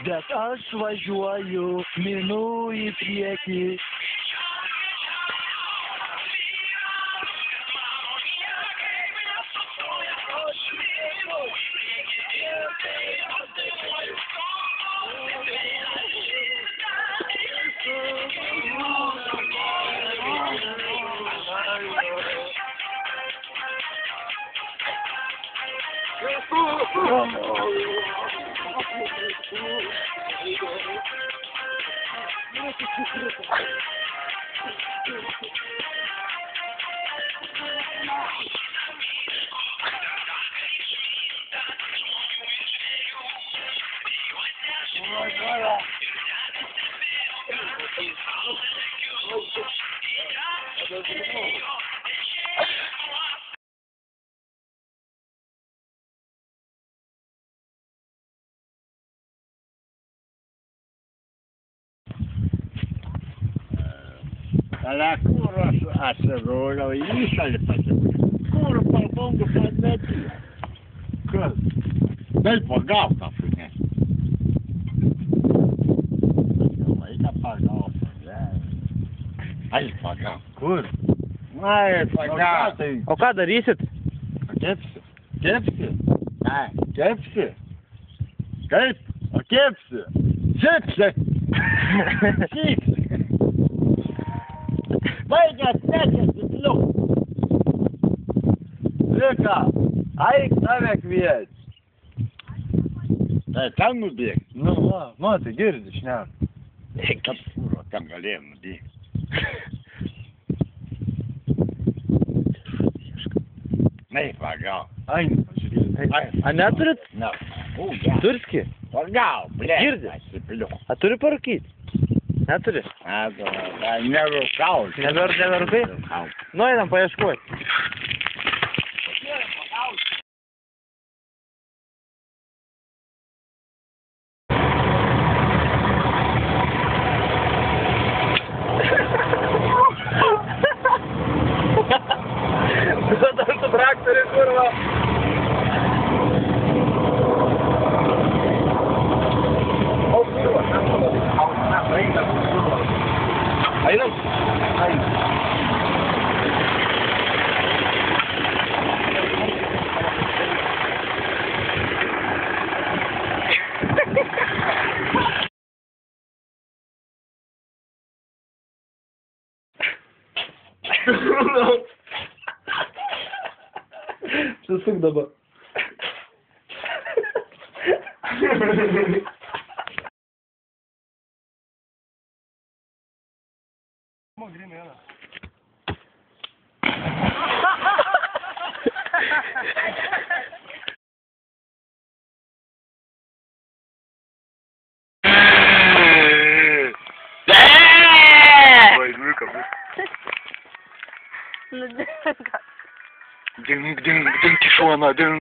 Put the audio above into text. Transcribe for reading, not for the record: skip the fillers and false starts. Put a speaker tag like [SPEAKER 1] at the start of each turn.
[SPEAKER 1] bet aš važiuoju minų į priekį.
[SPEAKER 2] Älä kuuras aseroilla isälle passetti. Kuuras pongo passetti. Kyllä. Del pagata fine. Não ia pagar. Ai pagar. Kur. Ai pagar.
[SPEAKER 3] O ką darysit?
[SPEAKER 2] Kepsi. Kepsi. Ai, kepsi. Kaip? O kepsi. Čipsi. Čipsi. Baigia trečias liuk. Liuka, eik tave kviet. Tai ten nubėg.
[SPEAKER 3] Nu, va, tai girdi, šnek.
[SPEAKER 2] Eik, apsūro, ten galėjom nubėgti. Eik, pagal.
[SPEAKER 3] Ai, pažiūrėjau. A neturit?
[SPEAKER 2] Ne. O, ja.
[SPEAKER 3] Turski?
[SPEAKER 2] Pagal, ble.
[SPEAKER 3] Girdi?
[SPEAKER 2] Atsipiliu.
[SPEAKER 3] A turi parūkyt? Neturi?
[SPEAKER 2] Nerūkau.
[SPEAKER 3] Neberūkai? Nu, einam paieškuoti. Dar su traktoriu, kurva. Einam? Susuk dabar.
[SPEAKER 4] Ding, ding, ding, Tijuana, ding.